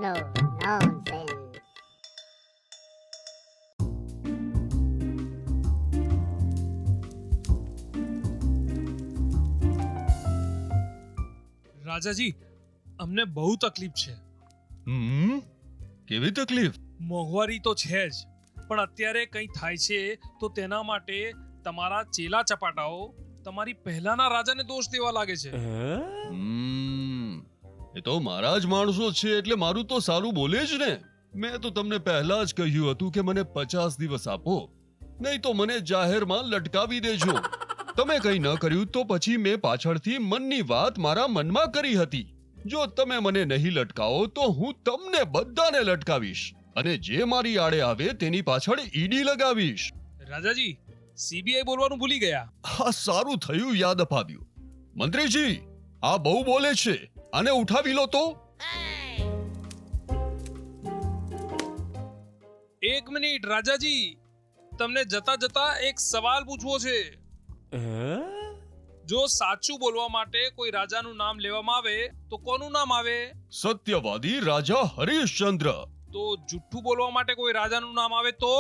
No nonsense. રાજાજી, અમને બહુ તકલીફ છે. કેવી તકલીફ? મોંઘવારી તો છે જ, પણ અત્યારે કંઈ થાય છે તો તેના માટે તમારા ચેલા ચપાટાઓ તમારી પહેલાના રાજાને દોષ દેવા લાગે છે. એ તો મારા જ માણસો છે એટલે મારું તો સારું બોલે જ ને. મેં તો તમને પહેલા જ કહ્યું હતું કે મને 50 દિવસ આપો, નહીં તો મને જાહેરમાં લટકાવી દેજો. તમે કંઈ ન કર્યું તો પછી મેં પાછળથી મનની વાત મારા મનમાં કરી હતી. જો તમે મને નહીં લટકાવો તો હું તમને બધાને લટકાવીશ અને જે મારી આડે આવે તેની પાછળ ઈડી લગાવીશ. રાજાજી, સીબીઆઈ બોલવાનું ભૂલી ગયા. આ સારું થયું યાદ અપાવ્યું. મંત્રીજી, આ બહુ બોલે છે, આને ઉઠાવી લો તો. એક મિનિટ રાજાજી, તમને જતા જતા એક સવાલ પૂછવો છે. જો સાચું બોલવા માટે કોઈ રાજાનું નામ લેવામાં આવે તો કોનું નામ આવે? સત્યવાદી રાજા હરિશ્ચંદ્ર. તો જુઠ્ઠું બોલવા માટે કોઈ રાજાનું નામ આવે તો?